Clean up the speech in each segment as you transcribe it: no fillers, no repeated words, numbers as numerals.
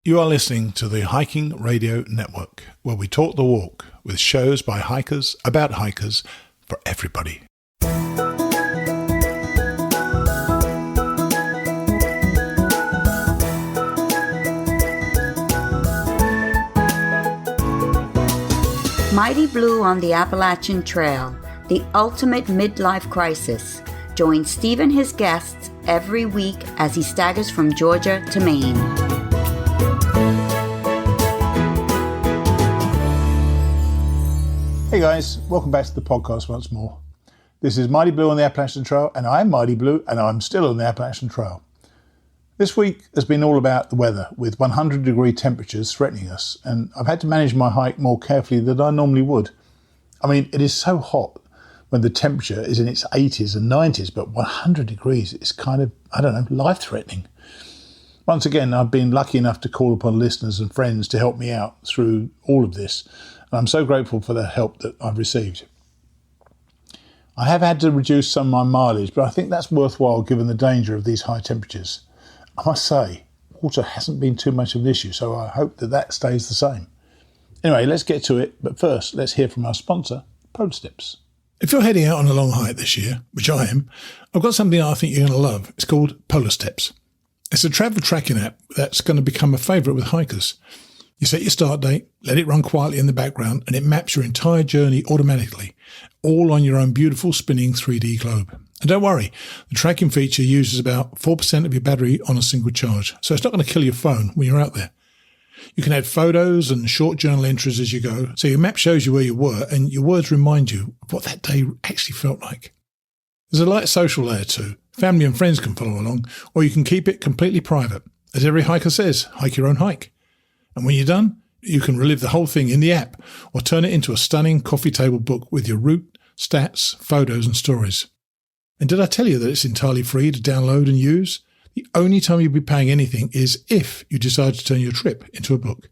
You are listening to the Hiking Radio Network, where we talk the walk with shows by hikers, about hikers, for everybody. Mighty Blue on the Appalachian Trail, the ultimate midlife crisis. Join Steve and his guests every week as he staggers from Georgia to Maine. Hey guys, welcome back to the podcast once more. This is Mighty Blue on the Appalachian Trail, and I'm Mighty Blue, and I'm still on the Appalachian Trail. This week has been all about the weather, with 100-degree temperatures threatening us, and I've had to manage my hike more carefully than I normally would. I mean, it is so hot when the temperature is in its 80s and 90s, but 100 degrees is kind of, life-threatening. Once again, I've been lucky enough to call upon listeners and friends to help me out through all of this, and I'm so grateful for the help that I've received. I have had to reduce some of my mileage, but I think that's worthwhile given the danger of these high temperatures. I must say, water hasn't been too much of an issue, so I hope that stays the same. Anyway, let's get to it, but first, let's hear from our sponsor, postage. If you're heading out on a long hike this year, which I am, I've got something I think you're going to love. It's called postage. It's a travel tracking app that's going to become a favourite with hikers. You set your start date, let it run quietly in the background, and it maps your entire journey automatically, all on your own beautiful spinning 3D globe. And don't worry, the tracking feature uses about 4% of your battery on a single charge, so it's not going to kill your phone when you're out there. You can add photos and short journal entries as you go, so your map shows you where you were, and your words remind you of what that day actually felt like. There's a light social layer too. Family and friends can follow along, or you can keep it completely private. As every hiker says, hike your own hike. And when you're done, you can relive the whole thing in the app, or turn it into a stunning coffee table book with your route, stats, photos and stories. And did I tell you that it's entirely free to download and use? The only time you'll be paying anything is if you decide to turn your trip into a book.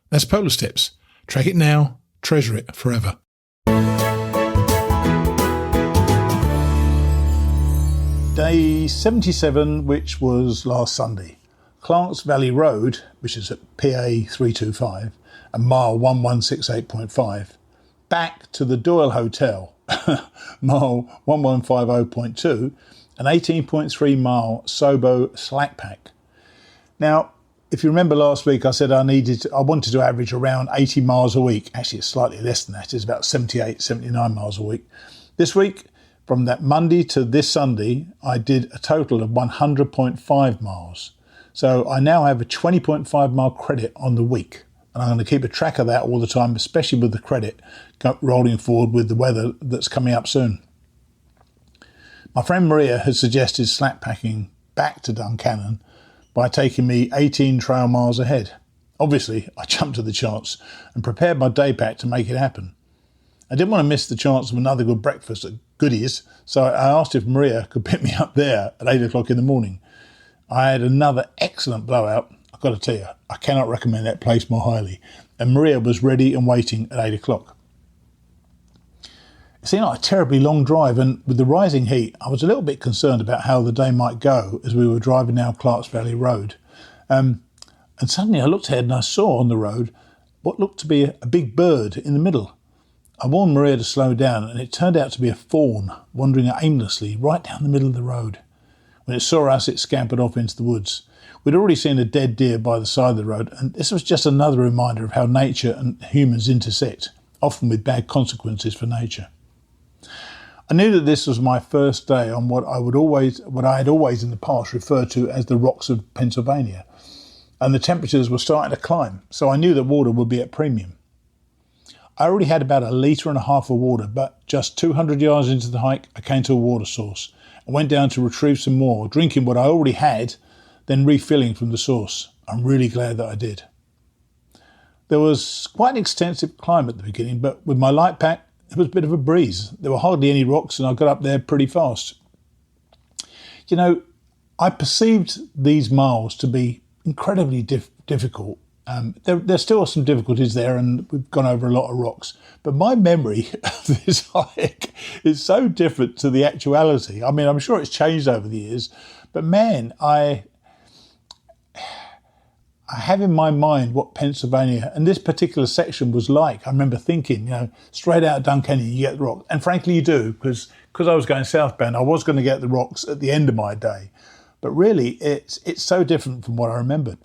That's Polar Steps. Track it now, treasure it forever. Day 77, which was last Sunday. Clarks Valley Road, which is at PA 325, and mile 1168.5, back to the Doyle Hotel, mile 1150.2, an 18.3 mile Sobo slack pack. Now, if you remember last week, I said I wanted to average around 80 miles a week. Actually, it's slightly less than that. It's about 78, 79 miles a week. This week, from that Monday to this Sunday, I did a total of 100.5 miles. So I now have a 20.5 mile credit on the week. And I'm going to keep a track of that all the time, especially with the credit rolling forward with the weather that's coming up soon. My friend Maria has suggested slack packing back to Duncannon by taking me 18 trail miles ahead. Obviously, I jumped at the chance and prepared my day pack to make it happen. I didn't want to miss the chance of another good breakfast at Goodies, so I asked if Maria could pick me up there at 8 o'clock in the morning. I had another excellent blowout. I've got to tell you, I cannot recommend that place more highly. And Maria was ready and waiting at 8 o'clock. It seemed like a terribly long drive, and with the rising heat, I was a little bit concerned about how the day might go as we were driving down Clarks Valley Road. And suddenly I looked ahead and I saw on the road what looked to be a big bird in the middle. I warned Maria to slow down, and it turned out to be a fawn wandering aimlessly right down the middle of the road. When it saw us, it scampered off into the woods. We'd already seen a dead deer by the side of the road, and this was just another reminder of how nature and humans intersect, often with bad consequences for nature. I knew that this was my first day on what I had always in the past referred to as the rocks of Pennsylvania, and the temperatures were starting to climb, so I knew that water would be at premium. I already had about 1.5 litres of water, but just 200 yards into the hike, I came to a water source. I went down to retrieve some more, drinking what I already had, then refilling from the source. I'm really glad that I did. There was quite an extensive climb at the beginning, but with my light pack, it was a bit of a breeze. There were hardly any rocks, and I got up there pretty fast. You know, I perceived these miles to be incredibly difficult. There still are some difficulties there, and we've gone over a lot of rocks. But my memory of this hike is so different to the actuality. I mean, I'm sure it's changed over the years, but man, I I have in my mind what Pennsylvania and this particular section was like. I remember thinking, straight out of Duncannon, you get the rocks. And frankly, you do, because I was going southbound, I was going to get the rocks at the end of my day. But really, it's so different from what I remembered.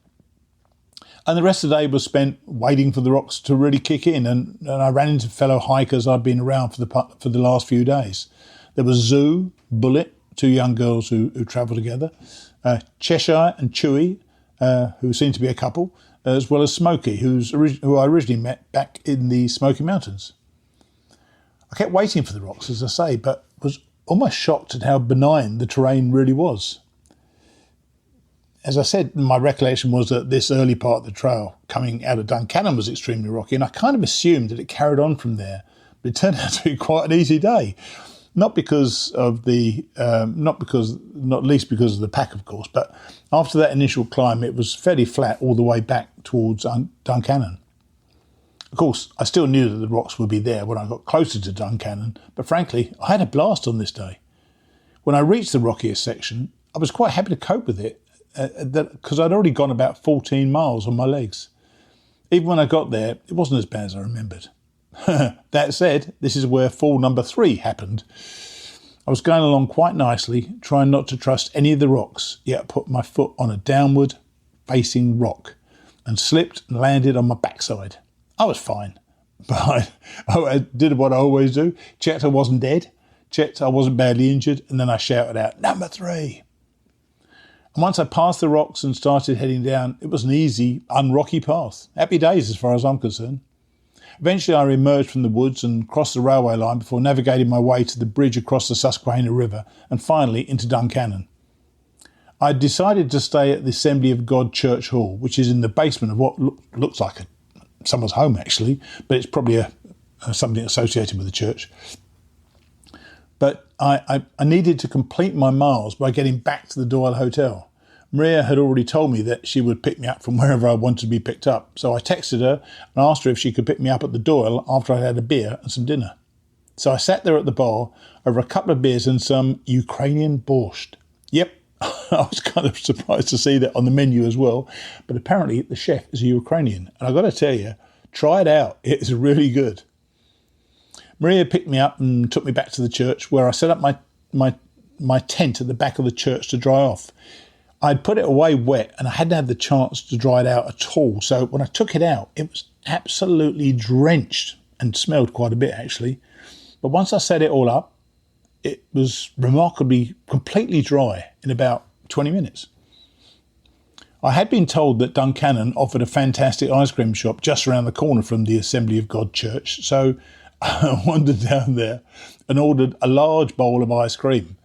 And the rest of the day was spent waiting for the rocks to really kick in. And I ran into fellow hikers I'd been around for the last few days. There was Zoo, Bullet, two young girls who travelled together, Cheshire and Chewy, who seemed to be a couple, as well as Smokey, who I originally met back in the Smoky Mountains. I kept waiting for the rocks, as I say, but was almost shocked at how benign the terrain really was. As I said, my recollection was that this early part of the trail coming out of Duncannon was extremely rocky, and I kind of assumed that it carried on from there, but it turned out to be quite an easy day. Not least because of the pack, of course, but after that initial climb, it was fairly flat all the way back towards Duncannon. Of course, I still knew that the rocks would be there when I got closer to Duncannon, but frankly, I had a blast on this day. When I reached the rockiest section, I was quite happy to cope with it, because I'd already gone about 14 miles on my legs. Even when I got there, it wasn't as bad as I remembered. That said, this is where fall number 3 happened. I was going along quite nicely, trying not to trust any of the rocks, yet I put my foot on a downward facing rock and slipped and landed on my backside. I was fine, but I did what I always do, checked I wasn't dead, checked I wasn't badly injured, and then I shouted out, "Number 3." And once I passed the rocks and started heading down, it was an easy, unrocky path. Happy days as far as I'm concerned. Eventually I emerged from the woods and crossed the railway line before navigating my way to the bridge across the Susquehanna River and finally into Duncannon. I decided to stay at the Assembly of God Church Hall, which is in the basement of what looks like someone's home actually, but it's probably something associated with the church. But I needed to complete my miles by getting back to the Doyle Hotel. Maria had already told me that she would pick me up from wherever I wanted to be picked up, so I texted her and asked her if she could pick me up at the Doyle after I'd had a beer and some dinner. So I sat there at the bar over a couple of beers and some Ukrainian borscht. Yep, I was kind of surprised to see that on the menu as well, but apparently the chef is a Ukrainian, and I've got to tell you, try it out, it's really good. Maria picked me up and took me back to the church, where I set up my tent at the back of the church to dry off. I'd put it away wet and I hadn't had the chance to dry it out at all. So when I took it out, it was absolutely drenched and smelled quite a bit actually. But once I set it all up, it was remarkably completely dry in about 20 minutes. I had been told that Duncannon offered a fantastic ice cream shop just around the corner from the Assembly of God Church. So I wandered down there and ordered a large bowl of ice cream.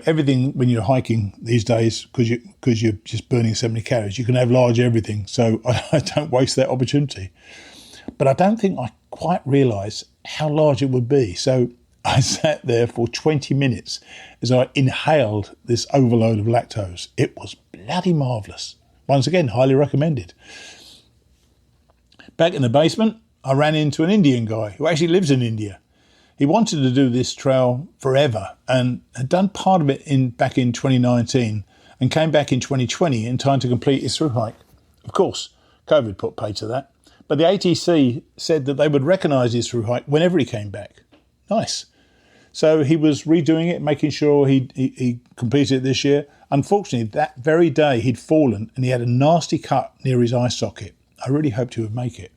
Everything when you're hiking these days, because you're just burning so many calories, you can have large everything. So I don't waste that opportunity. But I don't think I quite realised how large it would be. So I sat there for 20 minutes as I inhaled this overload of lactose. It was bloody marvellous. Once again, highly recommended. Back in the basement, I ran into an Indian guy who actually lives in India. He wanted to do this trail forever and had done part of it back in 2019 and came back in 2020 in time to complete his through hike. Of course, COVID put paid to that, but the ATC said that they would recognise his through hike whenever he came back. Nice. So he was redoing it, making sure he completed it this year. Unfortunately, that very day he'd fallen and he had a nasty cut near his eye socket. I really hoped he would make it.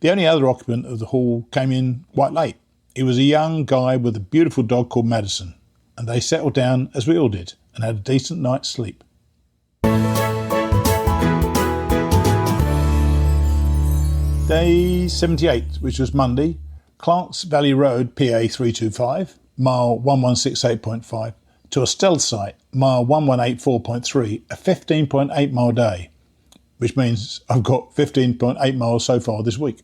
The only other occupant of the hall came in quite late. He was a young guy with a beautiful dog called Madison, and they settled down, as we all did, and had a decent night's sleep. Day 78, which was Monday, Clarks Valley Road, PA 325, mile 1168.5, to a stealth site, mile 1184.3, a 15.8 mile day, which means I've got 15.8 miles so far this week.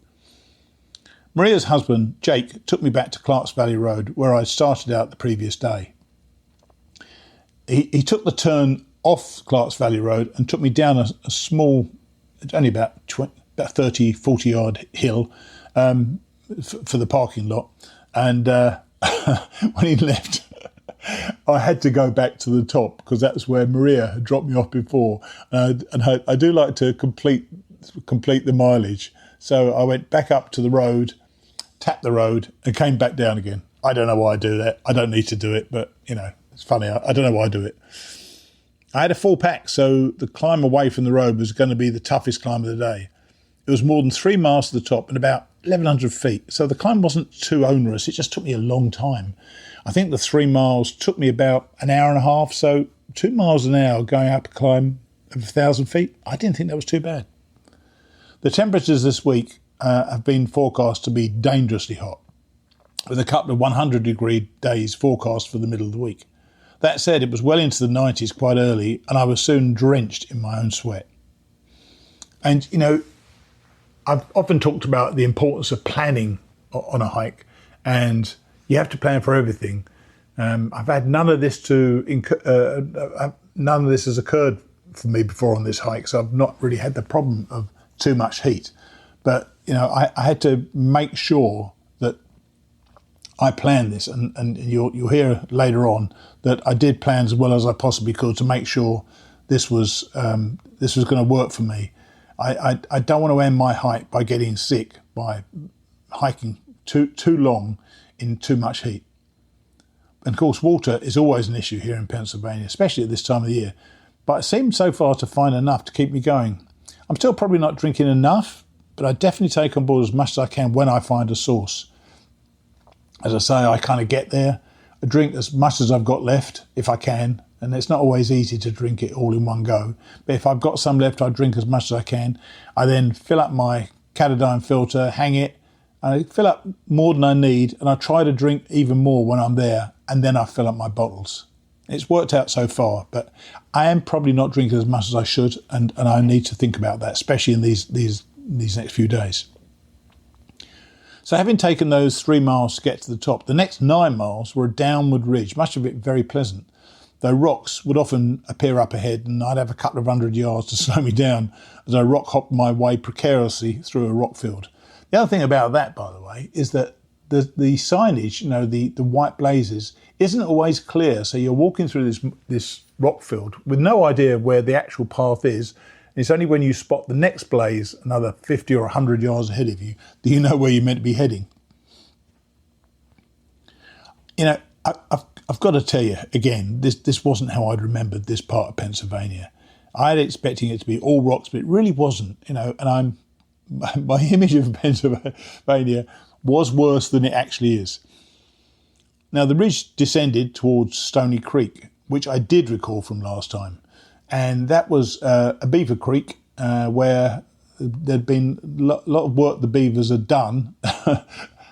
Maria's husband, Jake, took me back to Clarks Valley Road, where I started out the previous day. He took the turn off Clarks Valley Road and took me down a small, only about 30, 40 yard hill for the parking lot. And when he left, I had to go back to the top because that's where Maria had dropped me off before. And I do like to complete the mileage. So I went back up to the road, tapped the road, and came back down again. I don't know why I do that. I don't need to do it, but, it's funny. I don't know why I do it. I had a full pack, so the climb away from the road was going to be the toughest climb of the day. It was more than 3 miles to the top and about 1,100 feet. So the climb wasn't too onerous. It just took me a long time. I think the 3 miles took me about an hour and a half. So 2 miles an hour going up a climb of 1,000 feet. I didn't think that was too bad. The temperatures this week have been forecast to be dangerously hot, with a couple of 100-degree days forecast for the middle of the week. That said, it was well into the 90s quite early, and I was soon drenched in my own sweat. And, I've often talked about the importance of planning on a hike, and you have to plan for everything. I've had none of this has occurred for me before on this hike, so I've not really had the problem of too much heat. But, I had to make sure that I planned this, and you'll hear later on that I did plan as well as I possibly could to make sure this was going to work for me. I don't want to end my hike by getting sick by hiking too long in too much heat. And of course, water is always an issue here in Pennsylvania, especially at this time of the year. But it seemed so far to find enough to keep me going. I'm still probably not drinking enough, but I definitely take on board as much as I can when I find a source. As I say, I kind of get there. I drink as much as I've got left, if I can. And it's not always easy to drink it all in one go. But if I've got some left, I drink as much as I can. I then fill up my Catadine filter, hang it, and I fill up more than I need. And I try to drink even more when I'm there. And then I fill up my bottles. It's worked out so far, but I am probably not drinking as much as I should. And I need to think about that, especially in these next few days. So having taken those 3 miles to get to the top, the next 9 miles were a downward ridge, much of it very pleasant, though rocks would often appear up ahead and I'd have a couple of 100 yards to slow me down as I rock hopped my way precariously through a rock field. The other thing about that, by the way, is that the signage, the white blazes, isn't always clear. So you're walking through this rock field with no idea where the actual path is. It's only when you spot the next blaze, another 50 or 100 yards ahead of you, that you know where you're meant to be heading. I've got to tell you, again, this wasn't how I'd remembered this part of Pennsylvania. I had expecting it to be all rocks, but it really wasn't, and my image of Pennsylvania was worse than it actually is. Now, the ridge descended towards Stony Creek, which I did recall from last time. And that was a beaver creek where there'd been a lot of work the beavers had done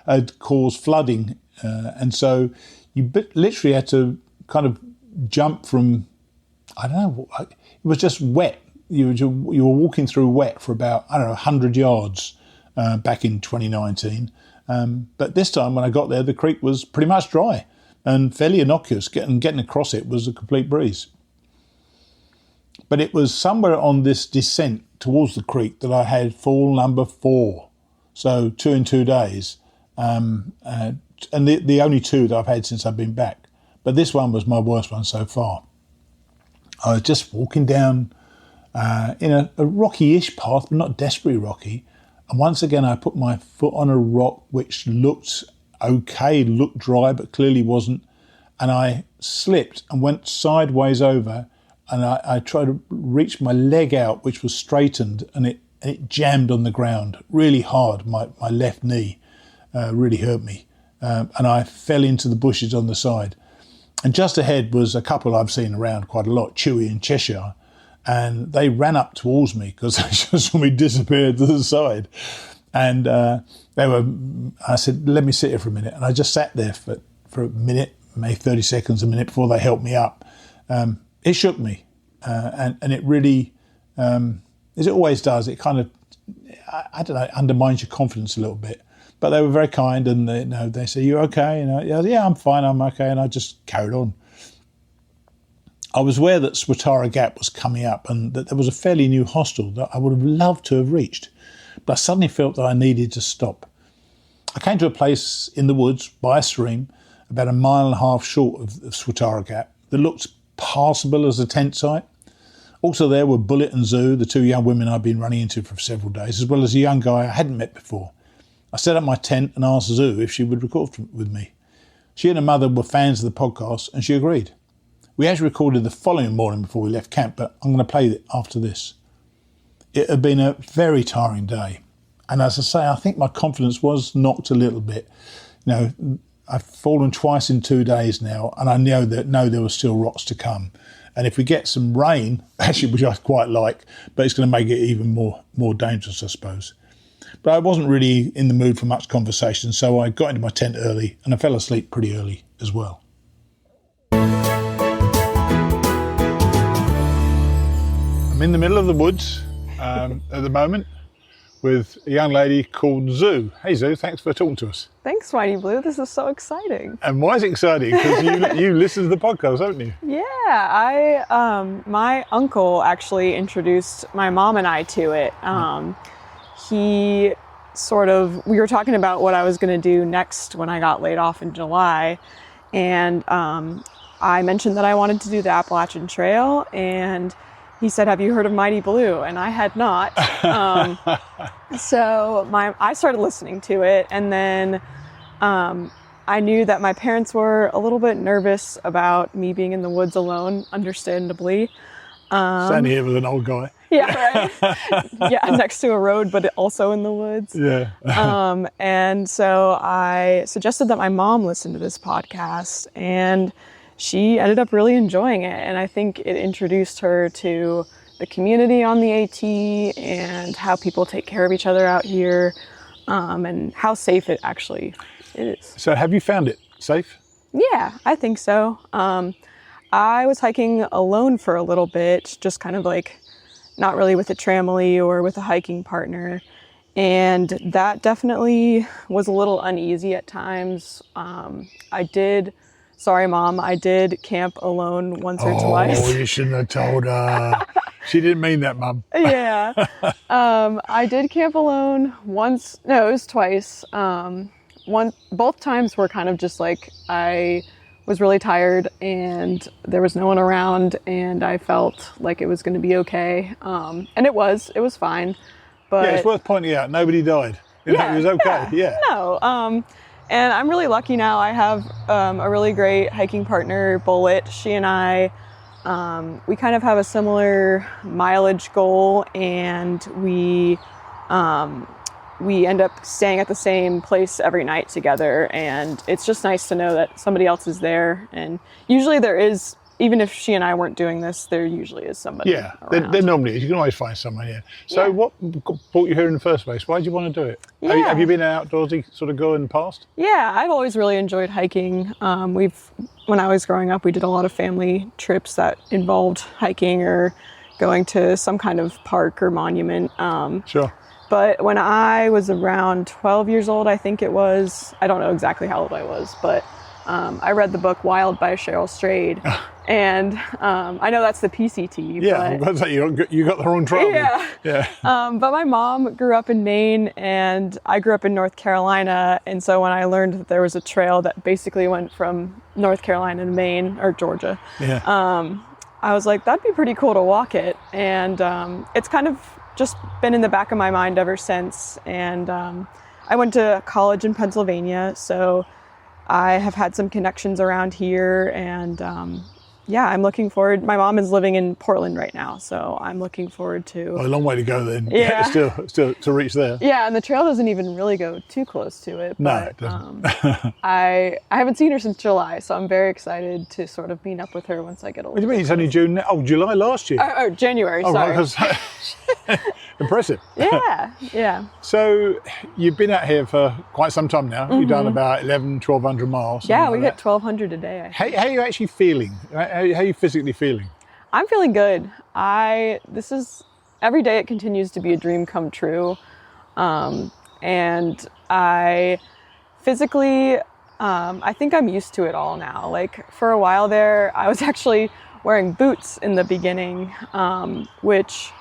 had caused flooding. And so you literally had to kind of jump from, I don't know, it was just wet. You were walking through wet for about, 100 yards back in 2019. But this time when I got there, the creek was pretty much dry and fairly innocuous. Getting across it was a complete breeze. But it was somewhere on this descent towards the creek that I had fall number 4. So 2 in 2 days. And the only 2 that I've had since I've been back. But this one was my worst one so far. I was just walking down in a rocky-ish path, but not desperately rocky. And once again, I put my foot on a rock which looked okay, looked dry, but clearly wasn't. And I slipped and went sideways over. And I tried to reach my leg out, which was straightened, and it jammed on the ground really hard. My left knee really hurt me. And I fell into the bushes on the side. And just ahead was a couple I've seen around quite a lot, Chewy and Cheshire. And they ran up towards me because they just saw me disappear to the side. And I said, let me sit here for a minute. And I just sat there for a minute, maybe 30 seconds, a minute before they helped me up. It shook me, and it really, as it always does, it kind of, I don't know, undermines your confidence a little bit. But they were very kind, and they said, "You okay?" Yeah, I'm fine, I'm okay, and I just carried on. I was aware that Swatara Gap was coming up, and that there was a fairly new hostel that I would have loved to have reached, but I suddenly felt that I needed to stop. I came to a place in the woods by a stream, about 1.5 miles short of Swatara Gap, that looked passable as a tent site. Also there were Bullet and Zoo, the two young women I'd been running into for several days, as well as a young guy I hadn't met before. I set up my tent and asked Zoo if she would record with me. She and her mother were fans of the podcast and she agreed. We actually recorded the following morning before we left camp, but I'm going to play it after this. It had been a very tiring day. And as I say, I think my confidence was knocked a little bit. You know, I've fallen twice in 2 days now, and I know there were still rocks to come. And if we get some rain, actually, which I quite like, but it's going to make it even more dangerous, I suppose. But I wasn't really in the mood for much conversation, so I got into my tent early, and I fell asleep pretty early as well. I'm in the middle of the woods at the moment with a young lady called Zoo. Hey Zoo, thanks for talking to us. Thanks, Mighty Blue. This is so exciting. And why is it exciting? Because you listen to the podcast, don't you? Yeah, my uncle actually introduced my mom and I to it. We were talking about what I was going to do next when I got laid off in July. And I mentioned that I wanted to do the Appalachian Trail, and he said, "Have you heard of Mighty Blue?" And I had not. So I started listening to it, and then I knew that my parents were a little bit nervous about me being in the woods alone, understandably. Standing here with an old guy. Yeah, right. Yeah, next to a road, but also in the woods. Yeah. And so I suggested that my mom listen to this podcast, and she ended up really enjoying it. And I think it introduced her to the community on the AT and how people take care of each other out here, and how safe it actually is. So have you found it safe? Yeah, I think so. I was hiking alone for a little bit, just kind of like not really with a tramily or with a hiking partner. And that definitely was a little uneasy at times. Sorry, Mom, I did camp alone once or twice. Oh, you shouldn't have told her. She didn't mean that, Mum. Yeah. I did camp alone once. No, it was twice. Both times were kind of just like I was really tired and there was no one around, and I felt like it was going to be okay. And it was fine. But yeah, it's worth pointing out, nobody died. It was okay. Yeah. No. And I'm really lucky now. I have a really great hiking partner, Bullet. She and I, we kind of have a similar mileage goal, and we end up staying at the same place every night together. And it's just nice to know that somebody else is there. And usually there is, even if she and I weren't doing this, there usually is somebody around. There normally is. You can always find someone here. So what brought you here in the first place? Why did you want to do it? Yeah. Have you been an outdoorsy sort of girl in the past? Yeah, I've always really enjoyed hiking. When I was growing up, we did a lot of family trips that involved hiking or going to some kind of park or monument. Sure. But when I was around 12 years old, I think it was, I don't know exactly how old I was, but I read the book Wild by Cheryl Strayed. And I know that's the PCT. Yeah, but you got the wrong trail. Yeah. But my mom grew up in Maine and I grew up in North Carolina. And so when I learned that there was a trail that basically went from North Carolina to Maine or Georgia, I was like, that'd be pretty cool to walk it. And it's kind of just been in the back of my mind ever since. And I went to college in Pennsylvania, so I have had some connections around here, and I'm looking forward. My mom is living in Portland right now, so I'm looking forward to... Well, a long way to go then. Yeah. Still to reach there. Yeah, and the trail doesn't even really go too close to it. No, but, it doesn't. I haven't seen her since July, so I'm very excited to sort of meet up with her once I get older. What do you mean? It's only June now? Oh, July last year. Oh, January, sorry. Right, impressive. Yeah. So you've been out here for quite some time now. You've done about 1,100 miles. Yeah, we hit 1,200 a day. How are you actually feeling? How are you physically feeling? I'm feeling good. Every day it continues to be a dream come true. And I physically, I think I'm used to it all now. Like for a while there, I was actually wearing boots in the beginning, which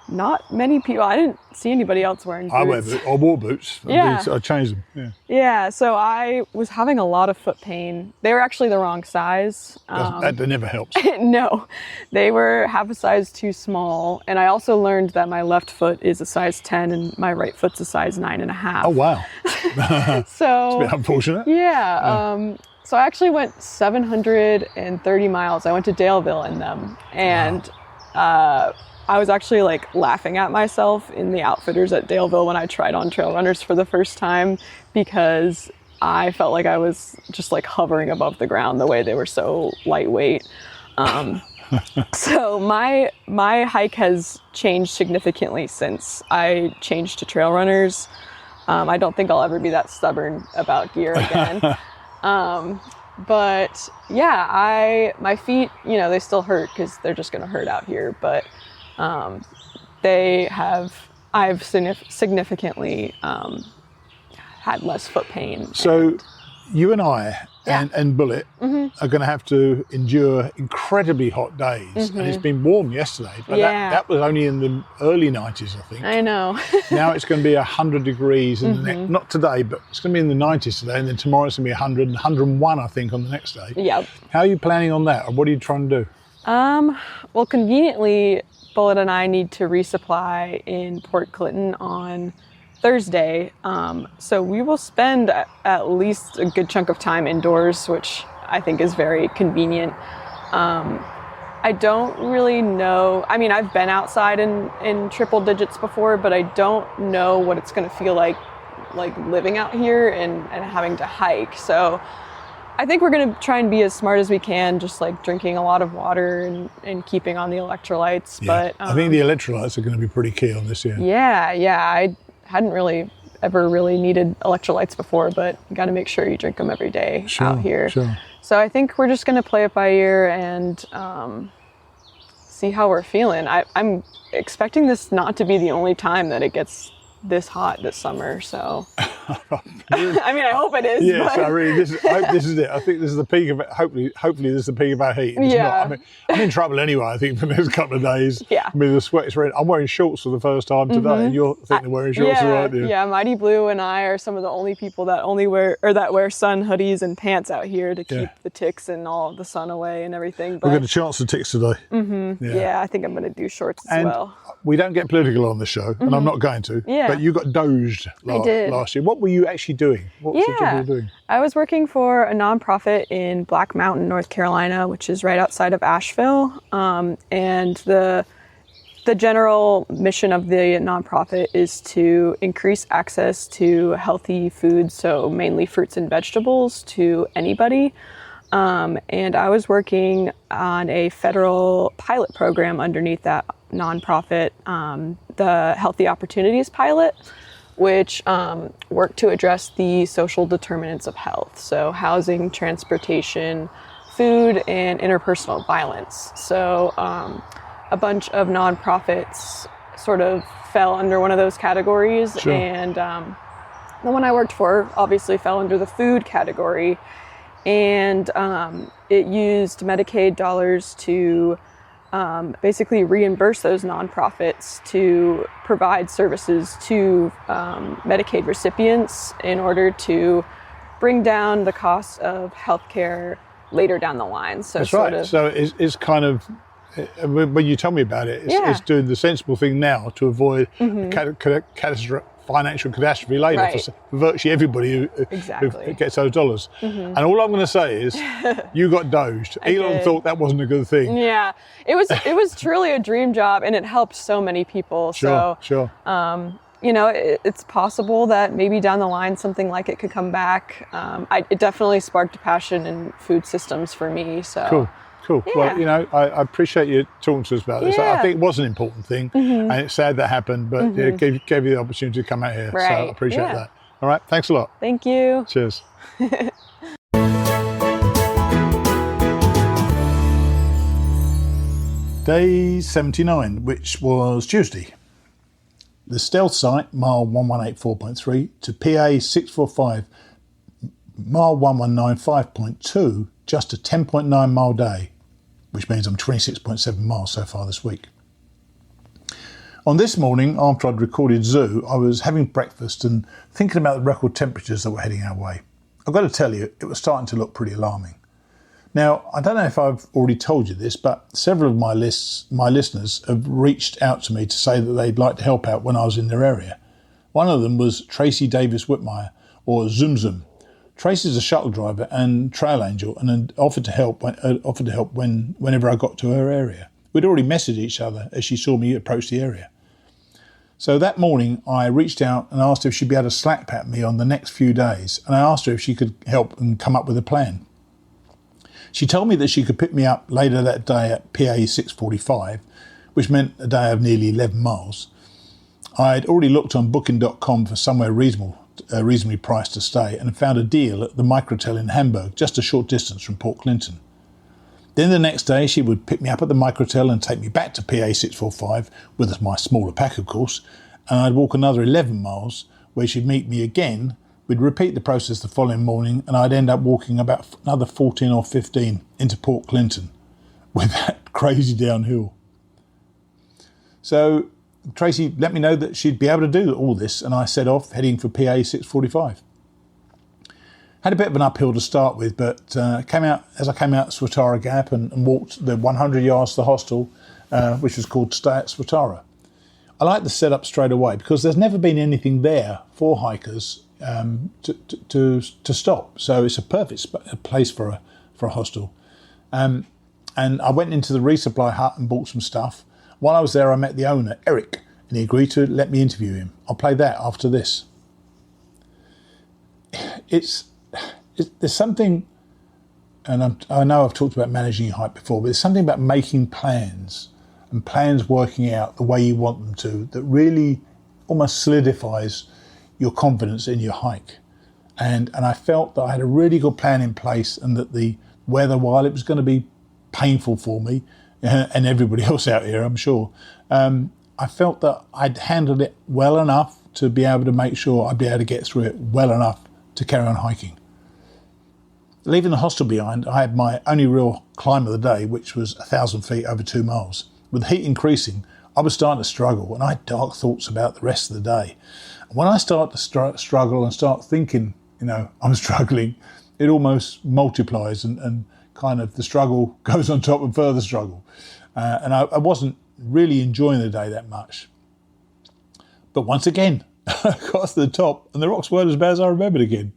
not many people. I didn't see anybody else wearing boots. I wore boots. Yeah. I changed them. Yeah. Yeah, so I was having a lot of foot pain. They were actually the wrong size. That never helps. No, they were half a size too small. And I also learned that my left foot is a size 10 and my right foot's a size 9.5. Oh, wow. So It's a bit unfortunate. yeah. So I actually went 730 miles. I went to Daleville in them. And I was actually like laughing at myself in the outfitters at Daleville when I tried on trail runners for the first time, because I felt like I was just like hovering above the ground the way they were so lightweight. So my hike has changed significantly since I changed to trail runners. I don't think I'll ever be that stubborn about gear again. But yeah, my feet, they still hurt because they're just going to hurt out here. But I've significantly had less foot pain. So you and I and Bullet are going to have to endure incredibly hot days. And it's been warm yesterday, but that was only in the early 90s, I think. I know. Now it's going to be 100 degrees in the next, not today, but it's going to be in the 90s today, and then tomorrow it's going to be 100 and 101, I think, on the next day. Yep. How are you planning on that, or what are you trying to do? Well, conveniently, Bullet and I need to resupply in Port Clinton on Thursday. So we will spend at least a good chunk of time indoors, which I think is very convenient. I don't really know. I mean, I've been outside in triple digits before, but I don't know what it's going to feel like living out here and having to hike. So I think we're going to try and be as smart as we can, just like drinking a lot of water and keeping on the electrolytes. Yeah. But I think the electrolytes are going to be pretty key on this year. Yeah. I hadn't ever really needed electrolytes before, but you got to make sure you drink them every day out here. Sure. So I think we're just going to play it by ear and see how we're feeling. I'm expecting this not to be the only time that it gets this hot this summer, so I mean, I hope it is. Yes, but... I hope this is it. I think this is the peak of it. Hopefully this is the peak of our heat. It's not. I mean, I'm in trouble anyway, I think, for the next couple of days. Yeah. I mean, the sweat is red. I'm wearing shorts for the first time today, and you're thinking of wearing shorts, aren't you? Yeah, Mighty Blue and I are some of the only people that wear sun hoodies and pants out here to keep the ticks and all the sun away and everything. But we've got a chance to ticks today. Yeah, I think I'm going to do shorts as well. We don't get political on the show, and I'm not going to. Yeah. But you got doged last year. What were you actually doing? What was the job you were doing? I was working for a nonprofit in Black Mountain, North Carolina, which is right outside of Asheville. And the general mission of the nonprofit is to increase access to healthy foods, so mainly fruits and vegetables, to anybody. And I was working on a federal pilot program underneath that nonprofit, the Healthy Opportunities Pilot, which worked to address the social determinants of health, so housing, transportation, food, and interpersonal violence. So a bunch of nonprofits sort of fell under one of those categories, Sure. and the one I worked for obviously fell under the food category, and it used Medicaid dollars to basically reimburse those nonprofits to provide services to Medicaid recipients in order to bring down the cost of healthcare later down the line. So That's right. So it's kind of, when you tell me about it, it's doing the sensible thing now to avoid financial catastrophe later for virtually everally who gets those dollars. And all I'm going to say is, you got doged. Elon thought that wasn't a good thing. Yeah, it was truly a dream job, and it helped so many people. Sure. It's possible that maybe down the line something like it could come back. It definitely sparked a passion in food systems for me. So. Cool. Yeah. Well, I appreciate you talking to us about this. Yeah. I think it was an important thing, and it's sad that happened, but it gave you the opportunity to come out here. Right. So I appreciate that. All right. Thanks a lot. Thank you. Cheers. Day 79, which was Tuesday. The stealth site, mile 1184.3, to PA 645, mile 1195.2, just a 10.9 mile day, which means I'm 26.7 miles so far this week. On this morning, after I'd recorded Zoo, I was having breakfast and thinking about the record temperatures that were heading our way. I've got to tell you, it was starting to look pretty alarming. Now, I don't know if I've already told you this, but several of my listeners have reached out to me to say that they'd like to help out when I was in their area. One of them was Tracy Davis Whitmire, or Zoom Zoom. Tracy's a shuttle driver and trail angel, and offered to help whenever I got to her area. We'd already messaged each other as she saw me approach the area. So that morning, I reached out and asked if she'd be able to slack pack me on the next few days, and I asked her if she could help and come up with a plan. She told me that she could pick me up later that day at PA 6:45, which meant a day of nearly 11 miles. I'd already looked on booking.com for somewhere reasonably priced to stay and found a deal at the Microtel in Hamburg, just a short distance from Port Clinton. Then the next day she would pick me up at the Microtel and take me back to PA 645, with my smaller pack of course, and I'd walk another 11 miles where she'd meet me again. We'd repeat the process the following morning, and I'd end up walking about another 14 or 15 into Port Clinton with that crazy downhill. So Tracy let me know that she'd be able to do all this, and I set off heading for PA 645. Had a bit of an uphill to start with, but came out Swatara Gap and walked the 100 yards to the hostel, which was called Stay at Swatara. I like the setup straight away because there's never been anything there for hikers to stop, so it's a perfect place for a hostel. And I went into the resupply hut and bought some stuff. While I was there, I met the owner, Eric, and he agreed to let me interview him. I'll play that after this. There's something, and I know I've talked about managing your hike before, but there's something about making plans and plans working out the way you want them to that really almost solidifies your confidence in your hike. And I felt that I had a really good plan in place, and that the weather, while it was going to be painful for me and everybody else out here, I'm sure, I felt that I'd handled it well enough to be able to make sure I'd be able to get through it well enough to carry on hiking. Leaving the hostel behind, I had my only real climb of the day, which was 1,000 feet over 2 miles. With the heat increasing, I was starting to struggle, and I had dark thoughts about the rest of the day. And when I start to struggle and start thinking, I'm struggling, it almost multiplies, and kind of the struggle goes on top of further struggle. And I wasn't really enjoying the day that much. But once again, I got to the top, and the rocks weren't as bad as I remembered again.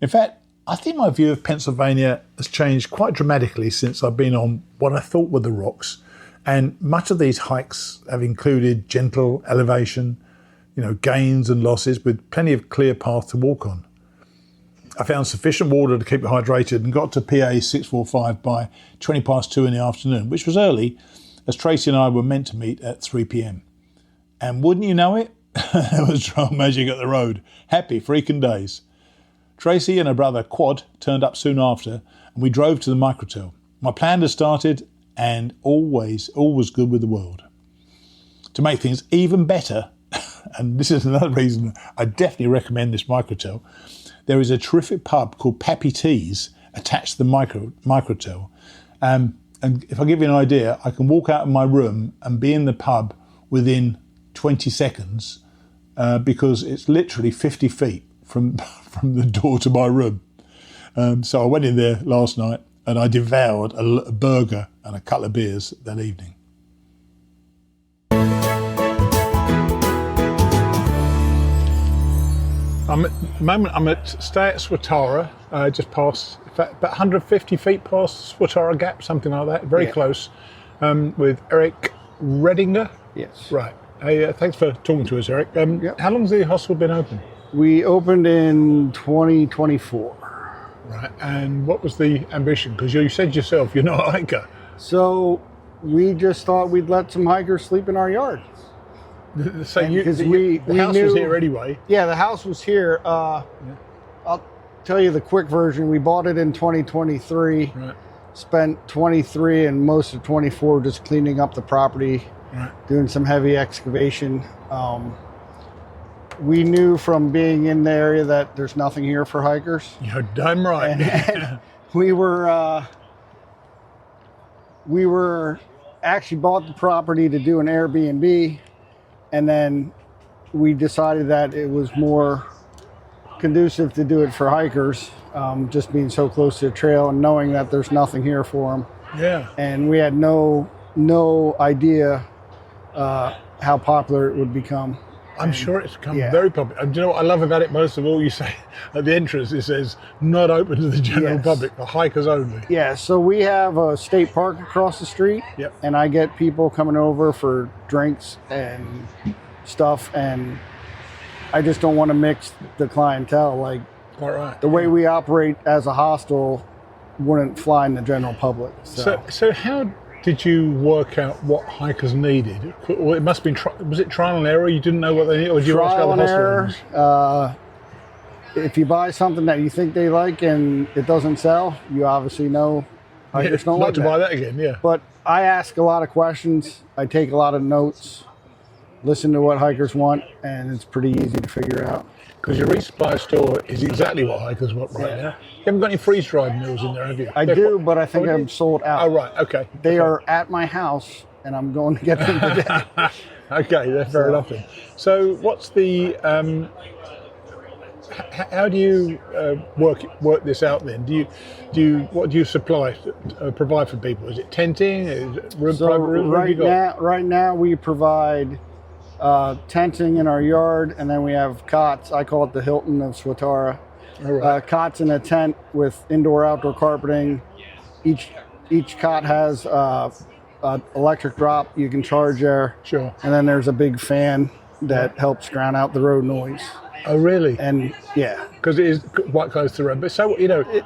In fact, I think my view of Pennsylvania has changed quite dramatically since I've been on what I thought were the rocks. And much of these hikes have included gentle elevation, gains and losses, with plenty of clear path to walk on. I found sufficient water to keep me hydrated and got to PA 645 by 20 past 2 in the afternoon, which was early, as Tracy and I were meant to meet at 3 p.m. And wouldn't you know it, there was trail magic at the road. Happy freaking days. Tracy and her brother Quad turned up soon after, and we drove to the Microtel. My plan had started, and all was good with the world. To make things even better, and this is another reason I definitely recommend this Microtel, there is a terrific pub called Pappy Teas attached to the Microtel. And if I give you an idea, I can walk out of my room and be in the pub within 20 seconds because it's literally 50 feet from the door to my room. So I went in there last night and I devoured a burger and a couple of beers that evening. I'm at Stay at Swatara, just past, in fact, about 150 feet past Swatara Gap, something like that, very close, with Eric Redinger. Yes. Right. Hey, thanks for talking to us, Eric. How long has the hostel been open? We opened in 2024. Right. And what was the ambition? Because you said yourself you're not a hiker. So we just thought we'd let some hikers sleep in our yard. So the house was here anyway. Yeah, the house was here. I'll tell you the quick version. We bought it in 2023. Right. Spent 23 and most of 24 just cleaning up the property, doing some heavy excavation. We knew from being in the area that there's nothing here for hikers. You're damn right. And we were actually bought the property to do an Airbnb. And then we decided that it was more conducive to do it for hikers, just being so close to the trail and knowing that there's nothing here for them. Yeah. And we had no idea how popular it would become. I'm sure it's become very popular. And do you know what I love about it most of all? You say at the entrance, it says, not open to the general public, for hikers only. Yeah, so we have a state park across the street, and I get people coming over for drinks and stuff, and I just don't want to mix the clientele. Like, the way we operate as a hostel wouldn't fly in the general public. So how did you work out what hikers needed? Well, it must have been, was it trial and error? You didn't know what they needed, or did you ask other hostelers? If you buy something that you think they like and it doesn't sell, you obviously know hikers don't like not to buy that again, But I ask a lot of questions. I take a lot of notes, listen to what hikers want, and it's pretty easy to figure out. Because your resupply store is exactly what hikers want right now. You haven't got any freeze-dried meals in there, have you? I do, but I think I'm sold out. Oh, right, okay. They are at my house, and I'm going to get them today. Okay, that's fair enough then. So what's the... how do you work this out then? What do you supply, provide for people? Is it tenting? Is it private room? Right now we provide tenting in our yard, and then we have cots. I call it the Hilton of Swatara. Cots in a tent with indoor-outdoor carpeting. Each cot has an electric drop you can charge there. Sure. And then there's a big fan that helps drown out the road noise. Oh, really? And because it is quite close to the road. But so,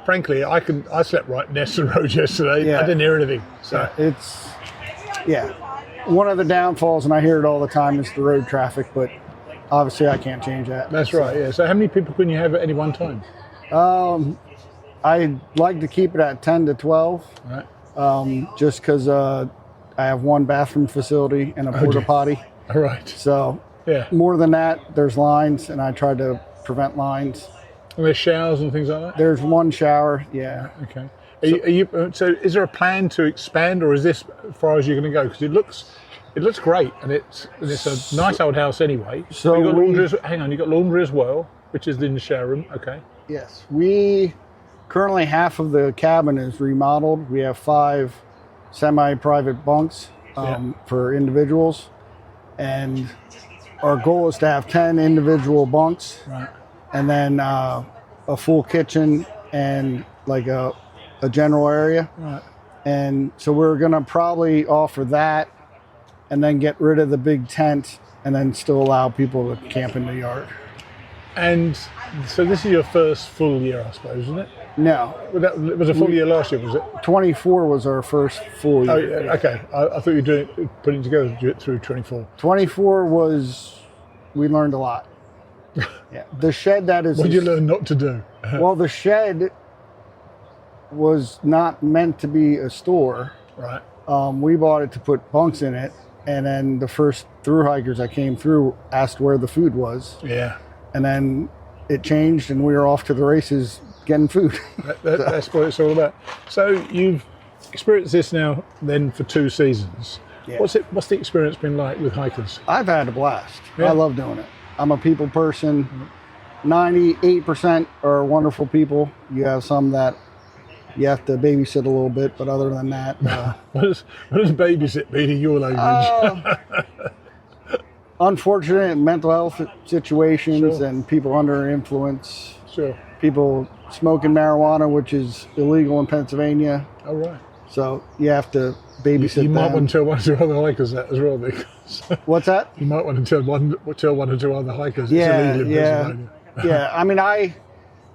frankly, I slept right next to the road yesterday. I didn't hear anything. So it's one of the downfalls, and I hear it all the time, is the road traffic. But obviously, I can't change that. That's right. Yeah. So how many people can you have at any one time? I like to keep it at 10 to 12. Right. Just because I have one bathroom facility and a porta potty. All right. So. Yeah. More than that, there's lines, and I try to prevent lines. And there's showers and things like that? There's one shower, yeah. Okay. So is there a plan to expand, or is this as far as you're going to go? Because it looks great, and it's a nice old house anyway. So you got laundry. You got laundry as well, which is in the shower room. Okay. Yes, we currently half of the cabin is remodeled. We have 5 semi-private bunks for individuals, and our goal is to have 10 individual bunks, and then a full kitchen and like a general area. Right. And so we're going to probably offer that, and then get rid of the big tent, and then still allow people to camp in the yard. And so this is your first full year, I suppose, isn't it? No. It was a full year last year, was it? 24 was our first full year. Oh, yeah, okay. I thought you were putting it together through 24. 24 was, we learned a lot. Yeah. The shed that is... What did you learn not to do? Well, the shed was not meant to be a store. Right. We bought it to put bunks in it, and then the first through hikers that came through asked where the food was. Yeah. And then it changed, and we were off to the races getting food. That's what it's all about. So you've experienced this now then for 2 seasons. Yeah. What's the experience been like with hikers? I've had a blast. Yeah. I love doing it. I'm a people person. 98% are wonderful people. You have some that you have to babysit a little bit, but other than that... what does babysit mean in your language? Unfortunate mental health situations and people under influence. Sure. People smoking marijuana, which is illegal in Pennsylvania. Oh, right. So you have to babysit them. You might want to tell 1 or 2 other hikers that as well, because... What's that? You might want to tell 1 or 2 other hikers it's illegal in Pennsylvania. Yeah, I mean,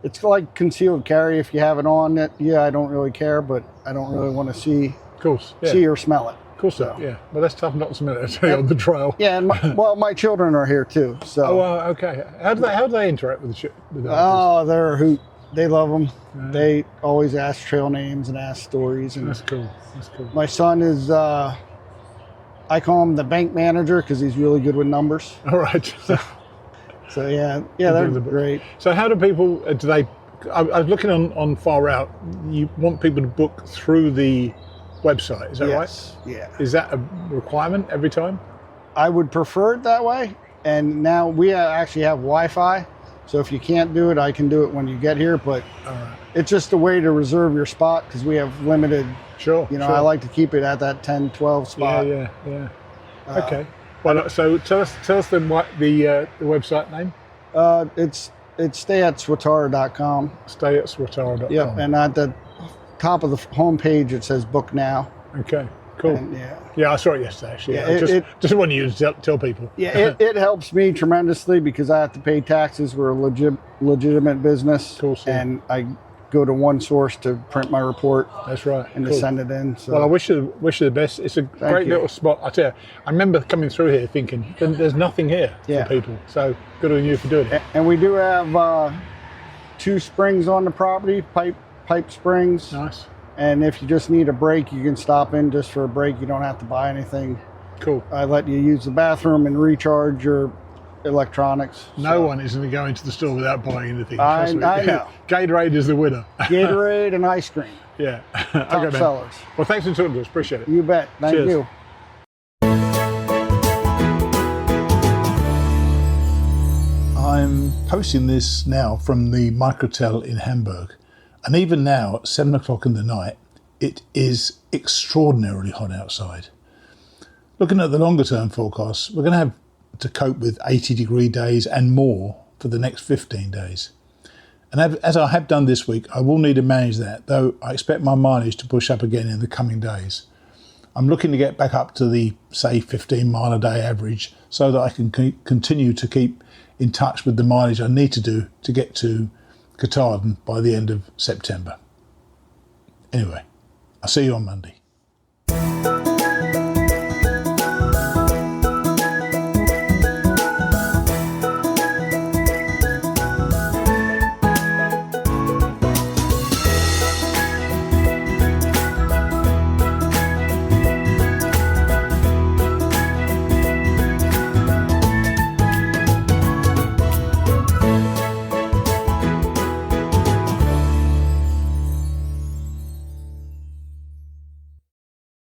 it's like concealed carry. If you have it on it, I don't really care, but I don't really want to see or smell it. Of course, yeah. Well, that's tough not to smell it, I tell you, on the trail. Yeah, and my children are here too. So. Oh, okay. How do they interact with the Oh, they're a hoot. They love them. They always ask trail names and ask stories. And that's cool. My son is, I call him the bank manager because he's really good with numbers. All right. So yeah, they're great. So how do people, I was looking on Far Out, you want people to book through the website, is that right? Yeah. Is that a requirement every time? I would prefer it that way. And now we actually have Wi-Fi. So if you can't do it, I can do it when you get here. But it's just a way to reserve your spot because we have limited. Sure. I like to keep it at that 10, 12 spot. Yeah. Okay. Well, so tell us then what the website name. It's stayatswatara.com. Stayatswatara.com. Yep. And at the top of the homepage, it says book now. Okay. Cool. And, yeah, I saw it yesterday. Actually, just wanted you to tell people. Yeah, it helps me tremendously because I have to pay taxes. We're a legitimate business, cool, and I go to one source to print my report. That's right, and to send it in. So. Well, I wish you the best. It's a great little spot. I tell you, I remember coming through here thinking there's nothing here for people. So good on you for doing it. And we do have 2 springs on the property, pipe springs. Nice. And if you just need a break, you can stop in just for a break. You don't have to buy anything. Cool. I let you use the bathroom and recharge your electronics. No one is going to go into the store without buying anything. I know. Gatorade is the winner. Gatorade and ice cream. Yeah. Top sellers. Well, thanks for talking to us. Appreciate it. You bet. Thank you. I'm posting this now from the Microtel in Hamburg. And even now, at 7 o'clock in the night, it is extraordinarily hot outside. Looking at the longer term forecasts, we're going to have to cope with 80-degree days and more for the next 15 days. And as I have done this week, I will need to manage that, though I expect my mileage to push up again in the coming days. I'm looking to get back up to the, say, 15 mile a day average so that I can continue to keep in touch with the mileage I need to do to get to Katahdin by the end of September. Anyway, I'll see you on Monday.